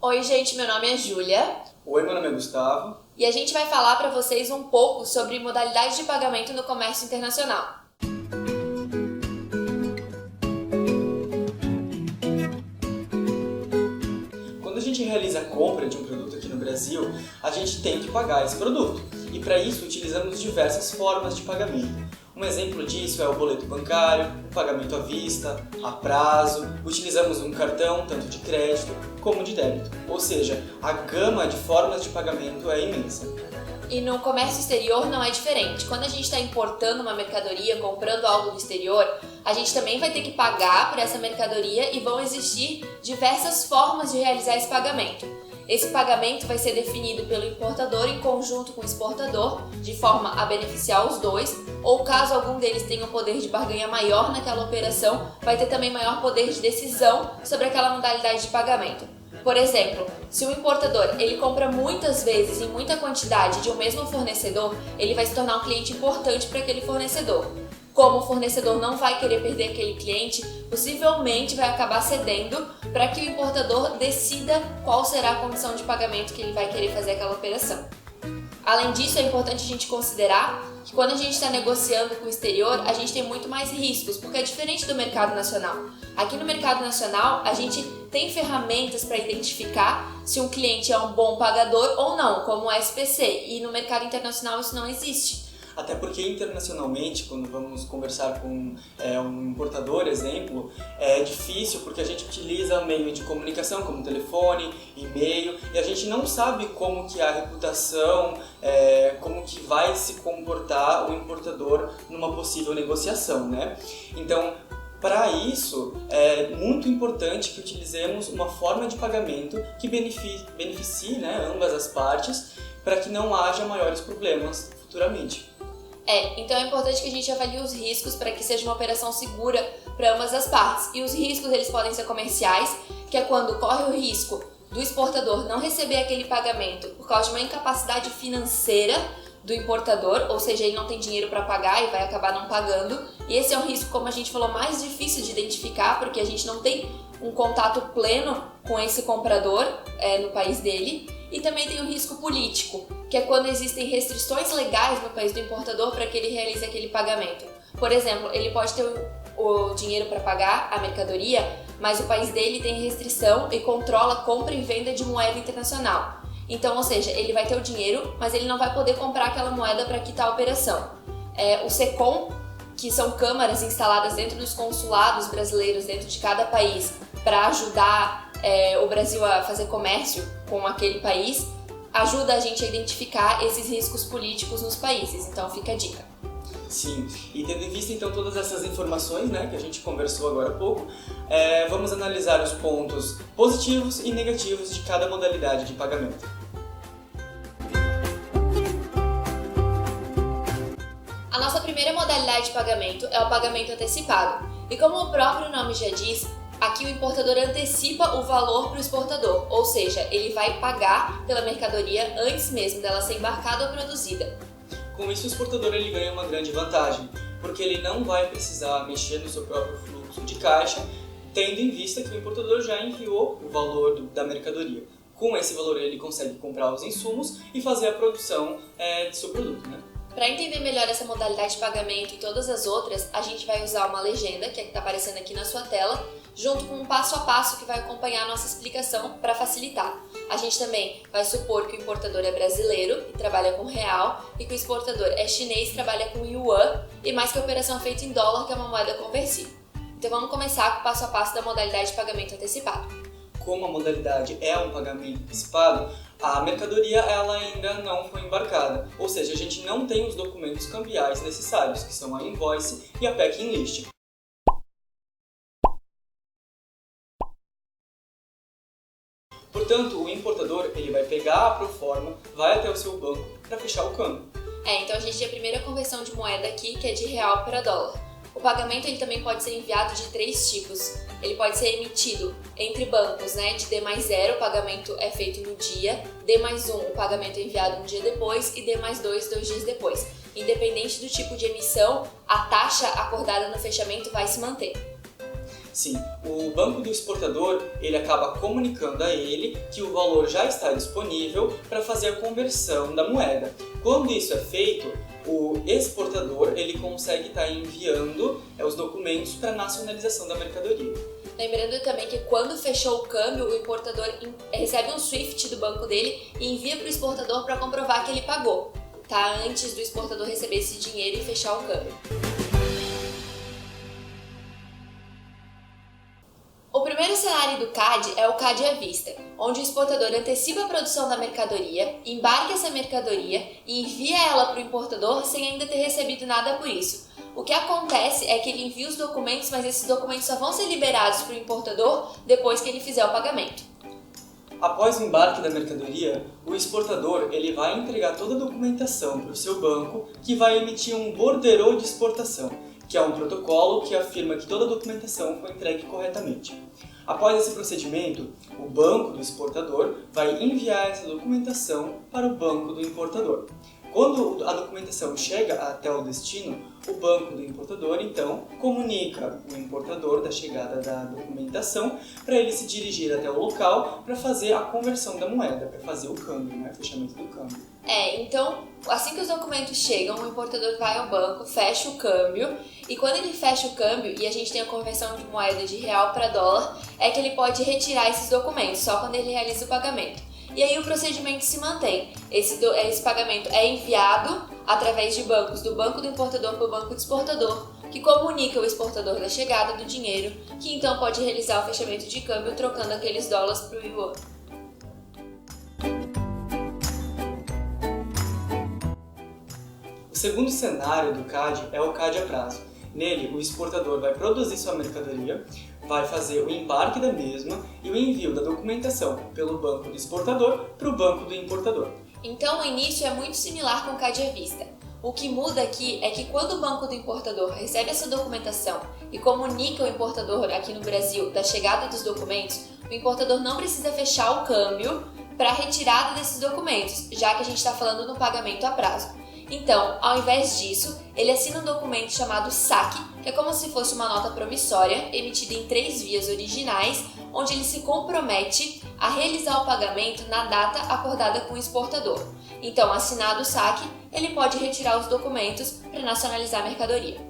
Oi, gente, meu nome é Júlia. Oi, meu nome é Gustavo. E a gente vai falar para vocês um pouco sobre modalidades de pagamento no comércio internacional. Quando a gente realiza a compra de um produto aqui no Brasil, a gente tem que pagar esse produto. E para isso utilizamos diversas formas de pagamento. Um exemplo disso é o boleto bancário, o pagamento à vista, a prazo, utilizamos um cartão tanto de crédito como de débito. Ou seja, a gama de formas de pagamento é imensa. E no comércio exterior não é diferente. Quando a gente está importando uma mercadoria, comprando algo do exterior, a gente também vai ter que pagar por essa mercadoria e vão existir diversas formas de realizar esse pagamento. Esse pagamento vai ser definido pelo importador em conjunto com o exportador, de forma a beneficiar os dois, ou caso algum deles tenha um poder de barganha maior naquela operação, vai ter também maior poder de decisão sobre aquela modalidade de pagamento. Por exemplo, se o importador ele compra muitas vezes em muita quantidade de um mesmo fornecedor, ele vai se tornar um cliente importante para aquele fornecedor. Como o fornecedor não vai querer perder aquele cliente, possivelmente vai acabar cedendo para que o importador decida qual será a condição de pagamento que ele vai querer fazer aquela operação. Além disso, é importante a gente considerar que quando a gente está negociando com o exterior, a gente tem muito mais riscos, porque é diferente do mercado nacional. Aqui no mercado nacional, a gente tem ferramentas para identificar se um cliente é um bom pagador ou não, como o SPC, e no mercado internacional isso não existe. Até porque internacionalmente, quando vamos conversar com um importador, exemplo, é difícil porque a gente utiliza meio de comunicação como telefone, e-mail, e a gente não sabe como que é a reputação, como que vai se comportar o importador numa possível negociação, né? Então, para isso, é muito importante que utilizemos uma forma de pagamento que beneficie, né, ambas as partes, para que não haja maiores problemas futuramente. Então é importante que a gente avalie os riscos para que seja uma operação segura para ambas as partes. E os riscos eles podem ser comerciais, que é quando corre o risco do exportador não receber aquele pagamento por causa de uma incapacidade financeira do importador, ou seja, ele não tem dinheiro para pagar e vai acabar não pagando. E esse é um risco, como a gente falou, mais difícil de identificar, porque a gente não tem um contato pleno com esse comprador no país dele. E também tem o risco político, que é quando existem restrições legais no país do importador para que ele realize aquele pagamento. Por exemplo, ele pode ter o dinheiro para pagar a mercadoria, mas o país dele tem restrição e controla compra e venda de moeda internacional. Então, ou seja, ele vai ter o dinheiro, mas ele não vai poder comprar aquela moeda para quitar a operação. O SECOM, que são câmaras instaladas dentro dos consulados brasileiros dentro de cada país para ajudar o Brasil a fazer comércio com aquele país, ajuda a gente a identificar esses riscos políticos nos países. Então fica a dica. Sim, e tendo em vista então todas essas informações, né, que a gente conversou agora há pouco, vamos analisar os pontos positivos e negativos de cada modalidade de pagamento. A nossa primeira modalidade de pagamento é o pagamento antecipado. E como o próprio nome já diz, aqui o importador antecipa o valor para o exportador, ou seja, ele vai pagar pela mercadoria antes mesmo dela ser embarcada ou produzida. Com isso, o exportador ele ganha uma grande vantagem, porque ele não vai precisar mexer no seu próprio fluxo de caixa, tendo em vista que o importador já enviou o valor da mercadoria. Com esse valor ele consegue comprar os insumos e fazer a produção do seu produto, né? Para entender melhor essa modalidade de pagamento e todas as outras, a gente vai usar uma legenda, que está aparecendo aqui na sua tela, junto com um passo a passo que vai acompanhar a nossa explicação para facilitar. A gente também vai supor que o importador é brasileiro e trabalha com real, e que o exportador é chinês e trabalha com yuan, e mais que a operação feita em dólar, que é uma moeda conversível. Então vamos começar com o passo a passo da modalidade de pagamento antecipado. Como a modalidade é um pagamento antecipado, a mercadoria ela ainda não foi embarcada, ou seja, a gente não tem os documentos cambiais necessários, que são a invoice e a packing list. Portanto, o importador ele vai pegar a proforma, vai até o seu banco para fechar o câmbio. Então a gente tem a primeira conversão de moeda aqui, que é de real para dólar. O pagamento ele também pode ser enviado de 3 tipos. Ele pode ser emitido entre bancos, né? De D+0, o pagamento é feito no dia, D+1, o pagamento é enviado um dia depois e D+2, 2 dias depois. Independente do tipo de emissão, a taxa acordada no fechamento vai se manter. Sim, o banco do exportador, ele acaba comunicando a ele que o valor já está disponível para fazer a conversão da moeda. Quando isso é feito, o exportador ele consegue estar enviando os documentos para a nacionalização da mercadoria. Lembrando também que quando fechou o câmbio, o importador recebe um SWIFT do banco dele e envia para o exportador para comprovar que ele pagou, tá? Antes do exportador receber esse dinheiro e fechar o câmbio. O primeiro cenário do CAD é o CAD à vista, onde o exportador antecipa a produção da mercadoria, embarca essa mercadoria e envia ela para o importador sem ainda ter recebido nada por isso. O que acontece é que ele envia os documentos, mas esses documentos só vão ser liberados para o importador depois que ele fizer o pagamento. Após o embarque da mercadoria, o exportador ele vai entregar toda a documentação para o seu banco, que vai emitir um borderô de exportação, que é um protocolo que afirma que toda a documentação foi entregue corretamente. Após esse procedimento, o banco do exportador vai enviar essa documentação para o banco do importador. Quando a documentação chega até o destino, o banco do importador, então, comunica o importador da chegada da documentação para ele se dirigir até o local para fazer a conversão da moeda, para fazer o câmbio, né? O fechamento do câmbio. Então, assim que os documentos chegam, o importador vai ao banco, fecha o câmbio, e quando ele fecha o câmbio e a gente tem a conversão de moeda de real para dólar, é que ele pode retirar esses documentos, só quando ele realiza o pagamento. E aí o procedimento se mantém. Esse pagamento é enviado através de bancos, do banco do importador para o banco do exportador, que comunica o exportador da chegada do dinheiro, que então pode realizar o fechamento de câmbio trocando aqueles dólares para o yuan. O segundo cenário do CAD é o CAD a prazo. Nele, o exportador vai produzir sua mercadoria, vai fazer o embarque da mesma e o envio da documentação pelo banco do exportador para o banco do importador. Então o início é muito similar com o CAD à vista. O que muda aqui é que quando o banco do importador recebe essa documentação e comunica ao importador aqui no Brasil da chegada dos documentos, o importador não precisa fechar o câmbio para a retirada desses documentos, já que a gente está falando no pagamento a prazo. Então, ao invés disso, ele assina um documento chamado SAC, que é como se fosse uma nota promissória, emitida em 3 vias originais, onde ele se compromete a realizar o pagamento na data acordada com o exportador. Então, assinado o SAC, ele pode retirar os documentos para nacionalizar a mercadoria.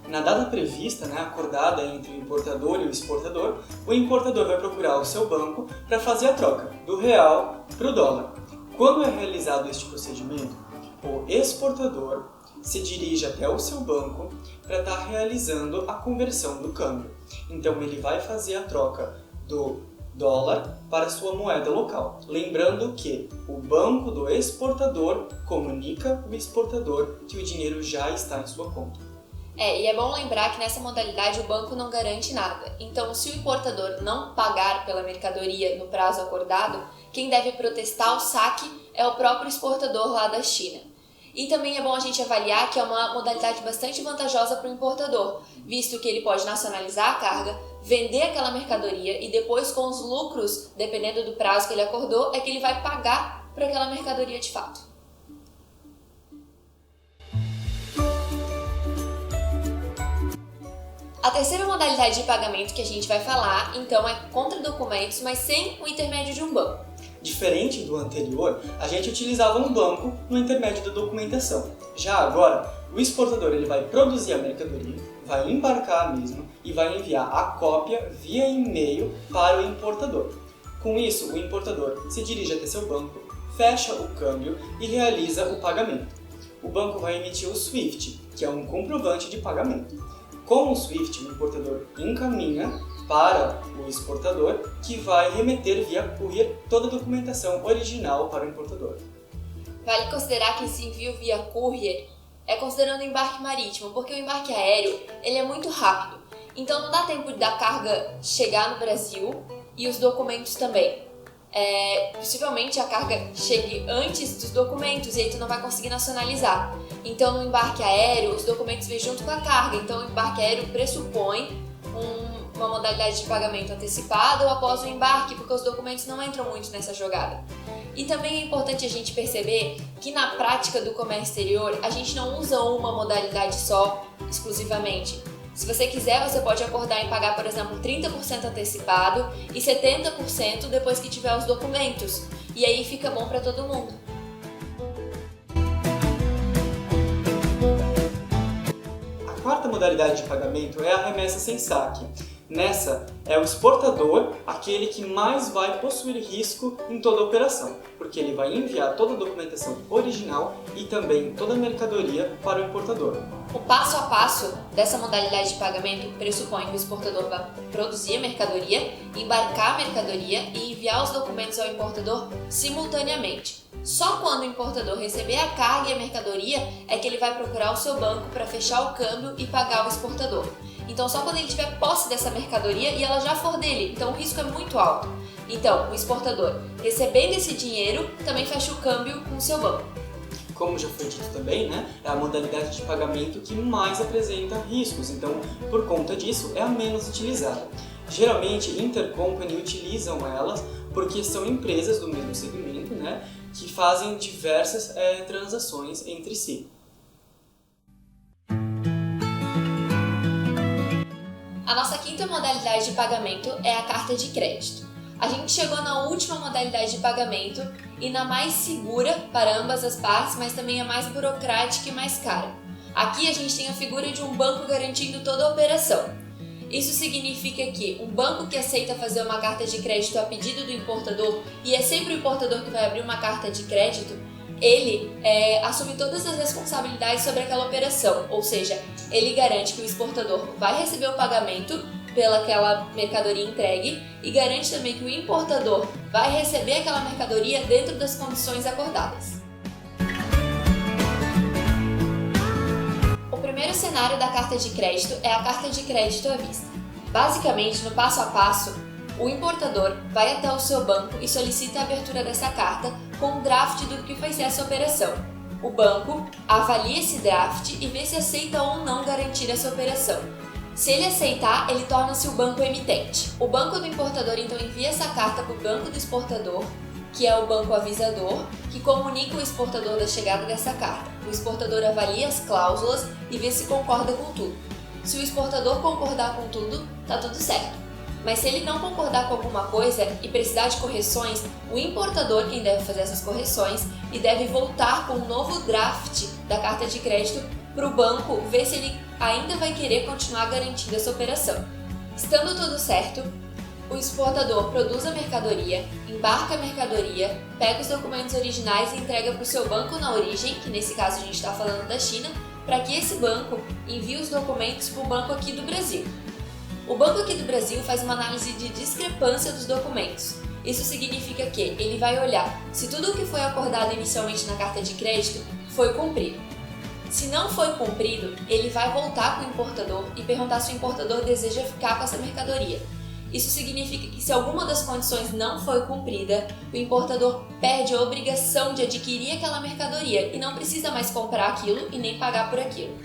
Na data prevista, acordada entre o importador e o exportador, o importador vai procurar o seu banco para fazer a troca do real para o dólar. Quando é realizado este procedimento, o exportador se dirige até o seu banco para estar realizando a conversão do câmbio. Então ele vai fazer a troca do dólar para sua moeda local. Lembrando que o banco do exportador comunica o exportador que o dinheiro já está em sua conta. E é bom lembrar que nessa modalidade o banco não garante nada. Então, se o importador não pagar pela mercadoria no prazo acordado, quem deve protestar o saque é o próprio exportador lá da China. E também é bom a gente avaliar que é uma modalidade bastante vantajosa para o importador, visto que ele pode nacionalizar a carga, vender aquela mercadoria e depois com os lucros, dependendo do prazo que ele acordou, é que ele vai pagar por aquela mercadoria de fato. A terceira modalidade de pagamento que a gente vai falar, então, é contra documentos, mas sem o intermédio de um banco. Diferente do anterior, a gente utilizava um banco no intermédio da documentação. Já agora, o exportador ele vai produzir a mercadoria, vai embarcar a mesma e vai enviar a cópia via e-mail para o importador. Com isso, o importador se dirige até seu banco, fecha o câmbio e realiza o pagamento. O banco vai emitir o SWIFT, que é um comprovante de pagamento. Com o SWIFT, o importador encaminha para o exportador, que vai remeter via courier toda a documentação original para o importador. Vale considerar que esse envio via courier é considerando o embarque marítimo, porque o embarque aéreo ele é muito rápido. Então não dá tempo da carga chegar no Brasil e os documentos também. Possivelmente a carga chegue antes dos documentos e aí tu não vai conseguir nacionalizar. Então no embarque aéreo os documentos vêm junto com a carga, então o embarque aéreo pressupõe uma modalidade de pagamento antecipado ou após o embarque, porque os documentos não entram muito nessa jogada. E também é importante a gente perceber que na prática do comércio exterior a gente não usa uma modalidade só exclusivamente. Se você quiser, você pode acordar em pagar, por exemplo, 30% antecipado e 70% depois que tiver os documentos. E aí fica bom para todo mundo. A quarta modalidade de pagamento é a remessa sem saque. Nessa, é o exportador aquele que mais vai possuir risco em toda a operação, porque ele vai enviar toda a documentação original e também toda a mercadoria para o importador. O passo a passo dessa modalidade de pagamento pressupõe que o exportador vai produzir a mercadoria, embarcar a mercadoria e enviar os documentos ao importador simultaneamente. Só quando o importador receber a carga e a mercadoria é que ele vai procurar o seu banco para fechar o câmbio e pagar o exportador. Então, só quando ele tiver posse dessa mercadoria e ela já for dele, então o risco é muito alto. Então, o exportador, recebendo esse dinheiro, também fecha o câmbio com o seu banco. Como já foi dito também, é a modalidade de pagamento que mais apresenta riscos, então, por conta disso, é a menos utilizada. Geralmente, intercompany utilizam elas porque são empresas do mesmo segmento, que fazem diversas transações entre si. A nossa quinta modalidade de pagamento é a carta de crédito. A gente chegou na última modalidade de pagamento e na mais segura para ambas as partes, mas também a mais burocrática e mais cara. Aqui a gente tem a figura de um banco garantindo toda a operação. Isso significa que um banco que aceita fazer uma carta de crédito a pedido do importador, e é sempre o importador que vai abrir uma carta de crédito, ele assume todas as responsabilidades sobre aquela operação, ou seja, ele garante que o exportador vai receber o pagamento pelaquela mercadoria entregue e garante também que o importador vai receber aquela mercadoria dentro das condições acordadas. O primeiro cenário da carta de crédito é a carta de crédito à vista. Basicamente, no passo a passo, o importador vai até o seu banco e solicita a abertura dessa carta com um draft do que vai ser essa operação. O banco avalia esse draft e vê se aceita ou não garantir essa operação. Se ele aceitar, ele torna-se o banco emitente. O banco do importador então envia essa carta para o banco do exportador, que é o banco avisador, que comunica o exportador da chegada dessa carta. O exportador avalia as cláusulas e vê se concorda com tudo. Se o exportador concordar com tudo, tá tudo certo. Mas se ele não concordar com alguma coisa e precisar de correções, o importador quem deve fazer essas correções e deve voltar com um novo draft da carta de crédito para o banco ver se ele ainda vai querer continuar garantindo essa operação. Estando tudo certo, o exportador produz a mercadoria, embarca a mercadoria, pega os documentos originais e entrega para o seu banco na origem, que nesse caso a gente está falando da China, para que esse banco envie os documentos para o banco aqui do Brasil. O banco aqui do Brasil faz uma análise de discrepância dos documentos. Isso significa que ele vai olhar se tudo o que foi acordado inicialmente na carta de crédito foi cumprido. Se não foi cumprido, ele vai voltar para o importador e perguntar se o importador deseja ficar com essa mercadoria. Isso significa que se alguma das condições não foi cumprida, o importador perde a obrigação de adquirir aquela mercadoria e não precisa mais comprar aquilo e nem pagar por aquilo.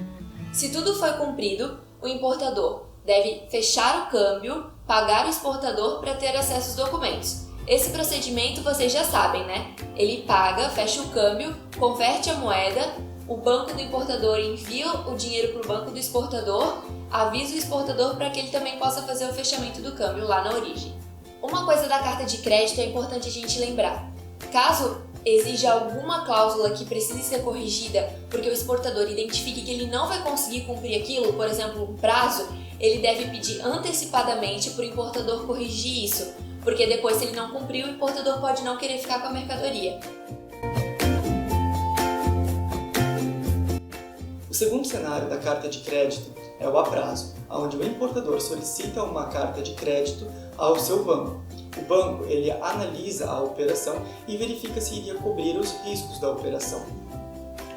Se tudo foi cumprido, o importador deve fechar o câmbio, pagar o exportador para ter acesso aos documentos. Esse procedimento vocês já sabem, Ele paga, fecha o câmbio, converte a moeda, o banco do importador envia o dinheiro para o banco do exportador, avisa o exportador para que ele também possa fazer o fechamento do câmbio lá na origem. Uma coisa da carta de crédito é importante a gente lembrar. Caso exija alguma cláusula que precise ser corrigida porque o exportador identifique que ele não vai conseguir cumprir aquilo, por exemplo, um prazo, ele deve pedir antecipadamente para o importador corrigir isso, porque depois, se ele não cumprir, o importador pode não querer ficar com a mercadoria. O segundo cenário da carta de crédito é o a prazo, onde o importador solicita uma carta de crédito ao seu banco. O banco ele analisa a operação e verifica se iria cobrir os riscos da operação.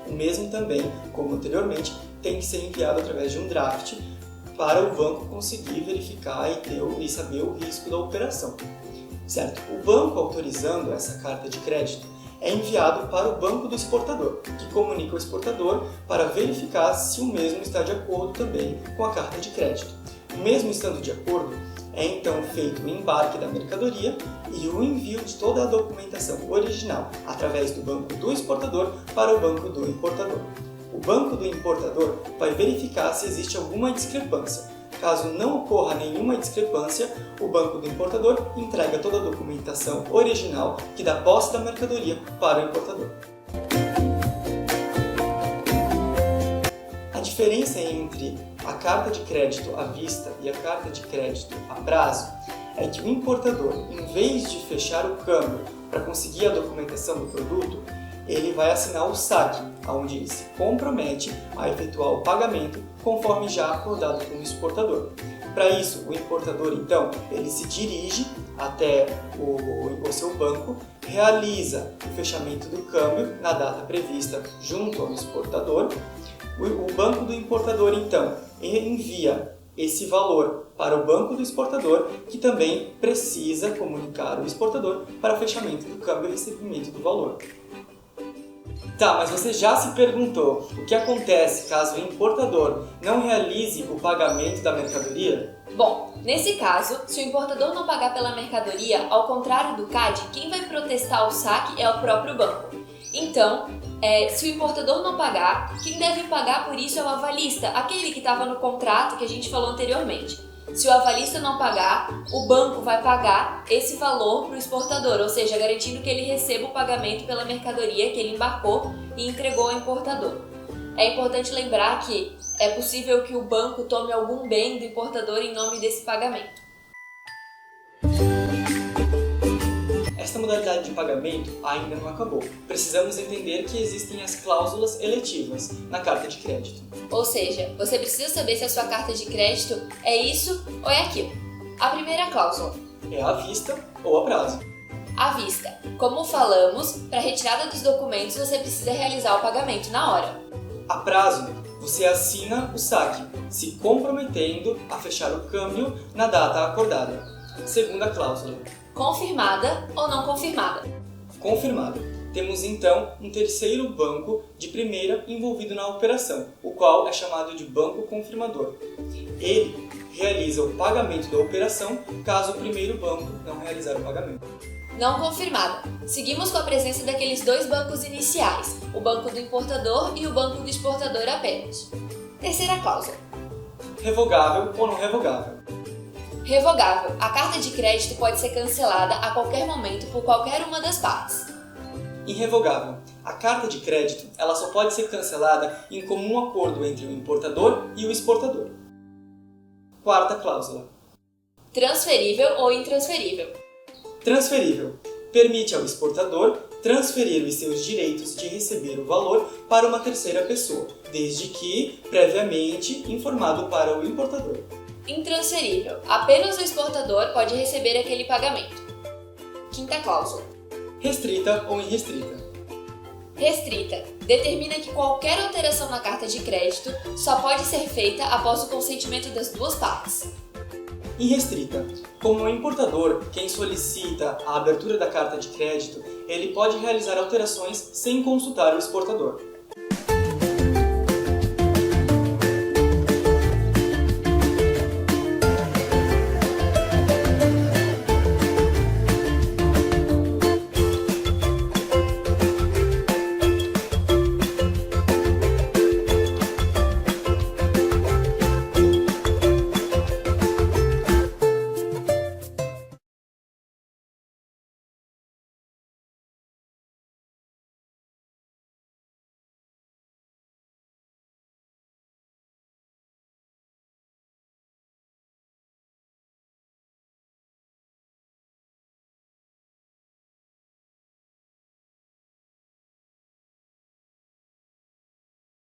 O mesmo também, como anteriormente, tem que ser enviado através de um draft para o banco conseguir verificar e saber o risco da operação. Certo? O banco autorizando essa carta de crédito é enviado para o banco do exportador, que comunica ao exportador para verificar se o mesmo está de acordo também com a carta de crédito. Mesmo estando de acordo, é então feito o embarque da mercadoria e o envio de toda a documentação original através do banco do exportador para o banco do importador. o banco do importador vai verificar se existe alguma discrepância. Caso não ocorra nenhuma discrepância, o banco do importador entrega toda a documentação original que dá posse da mercadoria para o importador. A diferença entre a carta de crédito à vista e a carta de crédito a prazo é que o importador, em vez de fechar o câmbio para conseguir a documentação do produto, ele vai assinar o saque, onde ele se compromete a efetuar o pagamento conforme já acordado com o exportador. Para isso, o importador, então, ele se dirige até o seu banco, realiza o fechamento do câmbio na data prevista junto ao exportador. O banco do importador, então, envia esse valor para o banco do exportador, que também precisa comunicar o exportador para fechamento do câmbio e recebimento do valor. Tá, mas você já se perguntou o que acontece caso o importador não realize o pagamento da mercadoria? Bom, nesse caso, se o importador não pagar pela mercadoria, ao contrário do CAD, quem vai protestar o saque é o próprio banco. Então, se o importador não pagar, quem deve pagar por isso é o avalista, aquele que estava no contrato que a gente falou anteriormente. Se o avalista não pagar, o banco vai pagar esse valor para o exportador, ou seja, garantindo que ele receba o pagamento pela mercadoria que ele embarcou e entregou ao importador. É importante lembrar que é possível que o banco tome algum bem do importador em nome desse pagamento. Esta modalidade de pagamento ainda não acabou. Precisamos entender que existem as cláusulas eletivas na carta de crédito. Ou seja, você precisa saber se a sua carta de crédito é isso ou é aquilo. A primeira cláusula é à vista ou a prazo. À vista. Como falamos, para a retirada dos documentos você precisa realizar o pagamento na hora. A prazo, você assina o saque, se comprometendo a fechar o câmbio na data acordada. Segunda cláusula. Confirmada ou não confirmada? Confirmada. Temos então um terceiro banco de primeira envolvido na operação, o qual é chamado de banco confirmador. Ele realiza o pagamento da operação caso o primeiro banco não realizar o pagamento. Não confirmada. Seguimos com a presença daqueles dois bancos iniciais, o banco do importador e o banco do exportador apenas. Terceira cláusula. Revogável ou não revogável? Revogável. A carta de crédito pode ser cancelada a qualquer momento por qualquer uma das partes. Irrevogável. A carta de crédito ela só pode ser cancelada em comum acordo entre o importador e o exportador. Quarta cláusula. Transferível ou intransferível? Transferível. Permite ao exportador transferir os seus direitos de receber o valor para uma terceira pessoa, desde que previamente informado para o importador. Intransferível. Apenas o exportador pode receber aquele pagamento. Quinta cláusula. Restrita ou irrestrita? Restrita. Determina que qualquer alteração na carta de crédito só pode ser feita após o consentimento das duas partes. Irrestrita. Como é o importador quem solicita a abertura da carta de crédito, ele pode realizar alterações sem consultar o exportador.